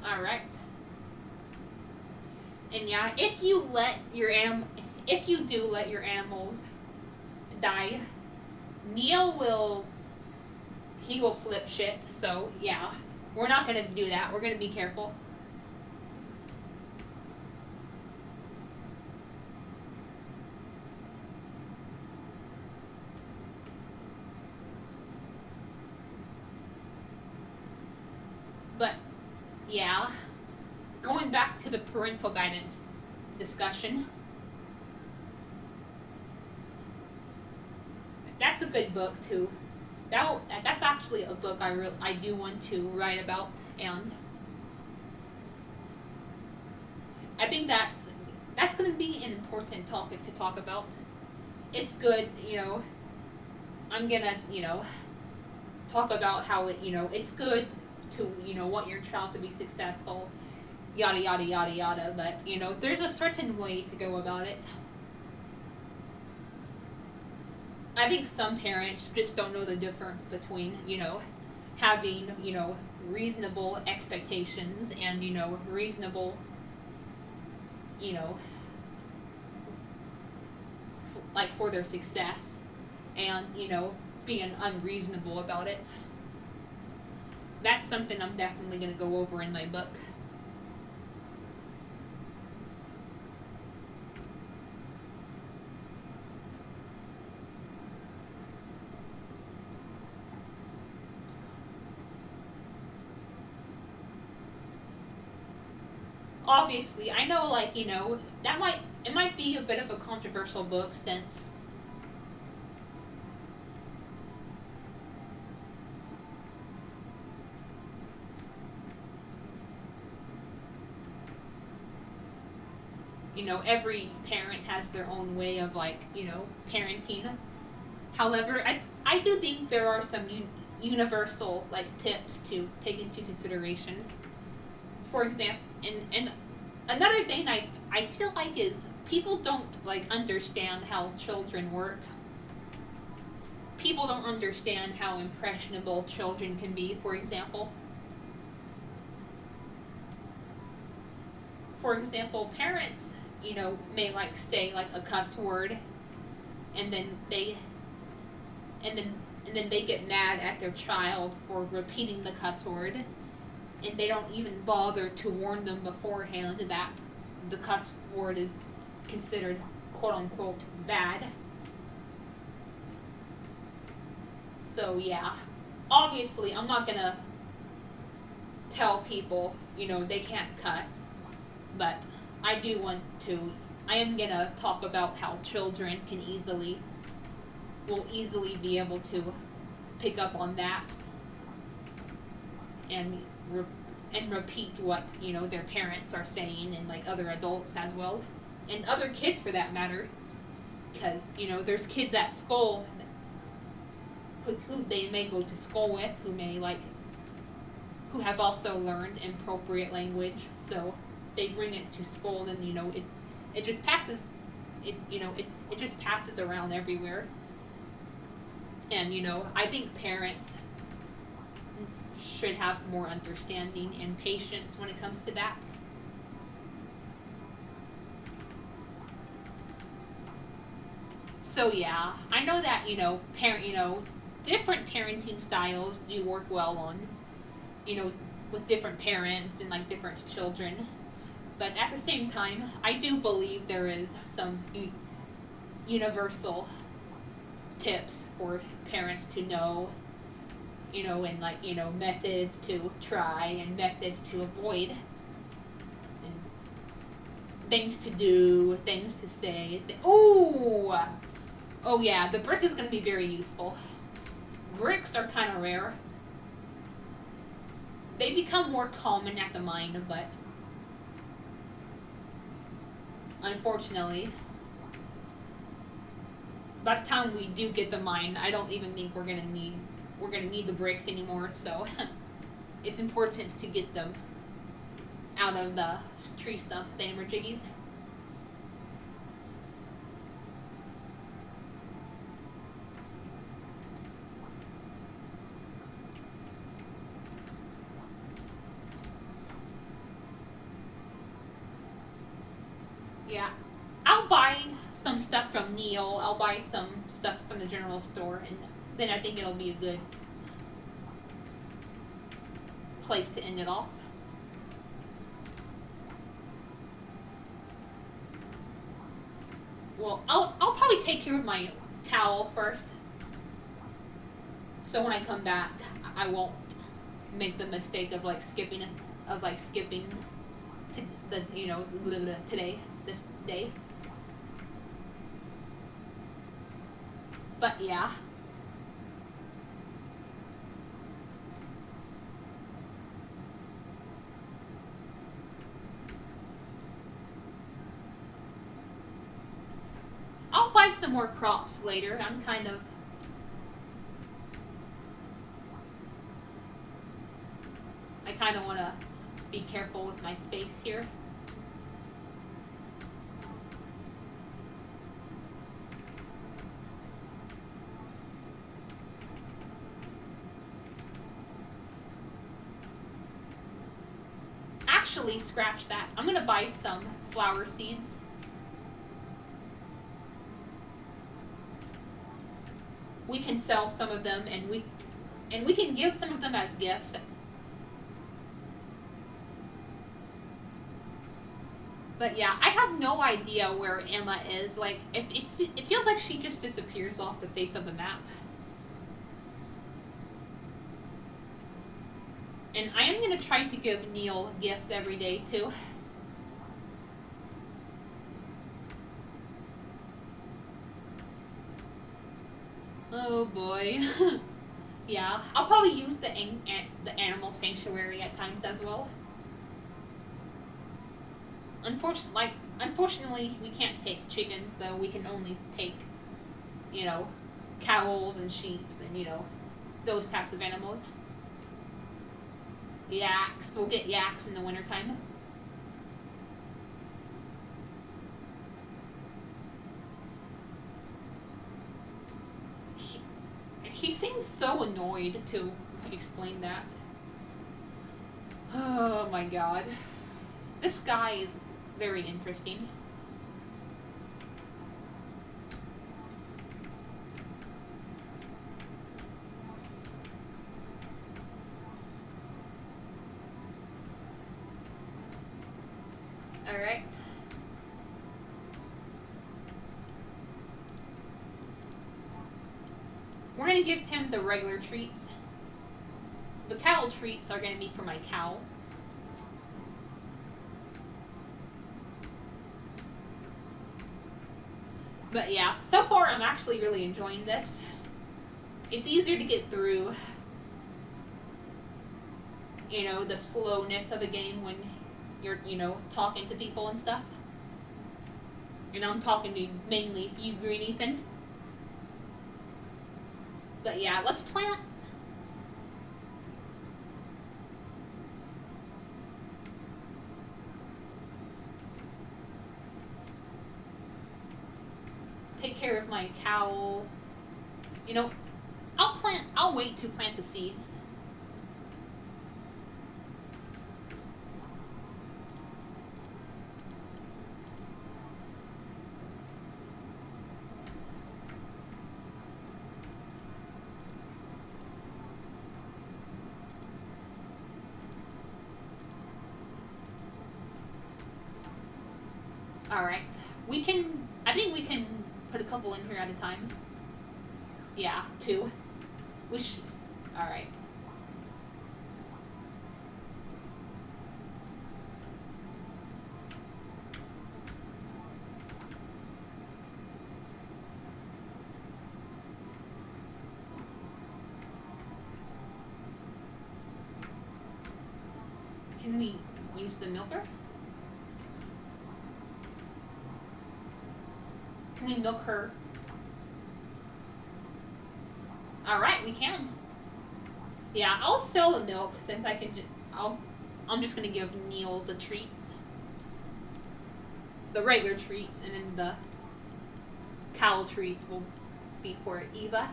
Alright. And yeah, if you do let your animals die, Neil will flip shit. So yeah, we're not gonna do that. We're gonna be careful. But yeah, going back to the parental guidance discussion, that's a good book too. That's actually a book I do want to write about, and I think that's going to be an important topic to talk about. It's good, I'm gonna, talk about how it's good to, want your child to be successful, yada yada yada yada, but there's a certain way to go about it. I think some parents just don't know the difference between, having, reasonable expectations and, reasonable, like for their success, and, being unreasonable about it. That's something I'm definitely going to go over in my book. Obviously, I know, it might be a bit of a controversial book since every parent has their own way of parenting. However, I do think there are some universal tips to take into consideration. For example, and another thing I feel like is people don't understand how children work. People don't understand how impressionable children can be, for example. For example, parents, may say a cuss word, and then they and then they get mad at their child for repeating the cuss word, and they don't even bother to warn them beforehand that the cuss word is considered quote unquote bad. So yeah, obviously I'm not gonna tell people, they can't cuss, but I am gonna talk about how children will easily be able to pick up on that and repeat what, their parents are saying, and like other adults as well, and other kids for that matter, because, there's kids at school who they may go to school with who have also learned appropriate language, so they bring it to school, and it just passes it just passes around everywhere. And I think parents should have more understanding and patience when it comes to that. So yeah, I know that different parenting styles do work well on with different parents and like different children. But at the same time, I do believe there is some universal tips for parents to know, and like, methods to try and methods to avoid, and things to do, things to say. Oh yeah, the brick is going to be very useful. Bricks are kind of rare. They become more common at the mine, but unfortunately, by the time we do get the mine, I don't even think we're gonna need the bricks anymore. So it's important to get them out of the tree stump thingamajiggies. Yeah, I'll buy some stuff from Neil. I'll buy some stuff from the general store, and then I think it'll be a good place to end it off. Well, I'll probably take care of my towel first, so when I come back, I won't make the mistake of skipping to this day. But yeah. I'll buy some more crops later. I kind of want to be careful with my space here. Actually, scratch that. I'm gonna buy some flower seeds. We can sell some of them, and we can give some of them as gifts. But yeah, I have no idea where Emma is. Like, it feels like she just disappears off the face of the map. And I am going to try to give Neil gifts every day, too. Oh, boy. Yeah, I'll probably use the animal sanctuary at times as well. Unfortunately, we can't take chickens, though. We can only take, cows and sheep and, those types of animals. Yaks. We'll get yaks in the wintertime. He seems so annoyed to explain that. Oh my god. This guy is very interesting. Alright. We're gonna give him the regular treats. The cow treats are gonna be for my cow. But yeah, so far I'm actually really enjoying this. It's easier to get through, you know, the slowness of a game when you're, you know, talking to people and stuff. You know, I'm talking to mainly you, Green Ethan. But yeah, let's plant. Take care of my cow. You know, I'll wait to plant the seeds. Alright. I think we can put a couple in here at a time. Yeah, 2. Alright. Can we use the milker? Can we milk her? Alright, we can. Yeah, I'll sell the milk since I can I'm just gonna give Neil the treats. The regular treats, and then the cow treats will be for Eva.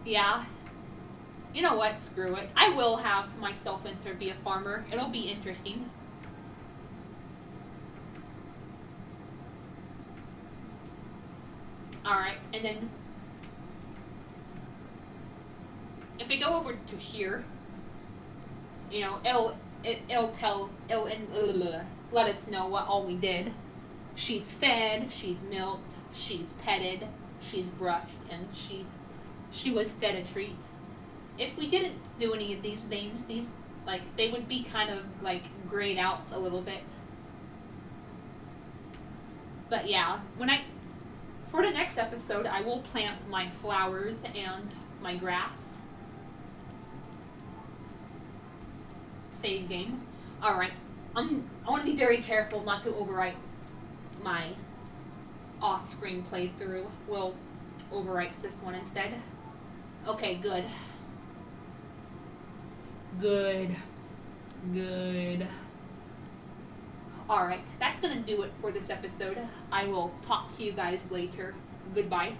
Yeah. You know what? Screw it. I will have myself insert be a farmer. It'll be interesting. Alright, and then if we go over to here, you know, it'll let us know what all we did. She's fed, she's milked, she's petted, she's brushed, and she was fed a treat. If we didn't do any of these names, they would be kind of grayed out a little bit. But yeah, for the next episode, I will plant my flowers and my grass. Save game. Alright. I want to be very careful not to overwrite my off-screen playthrough. We'll overwrite this one instead. Okay, good. Good. Alright, that's gonna do it for this episode. I will talk to you guys later. Goodbye.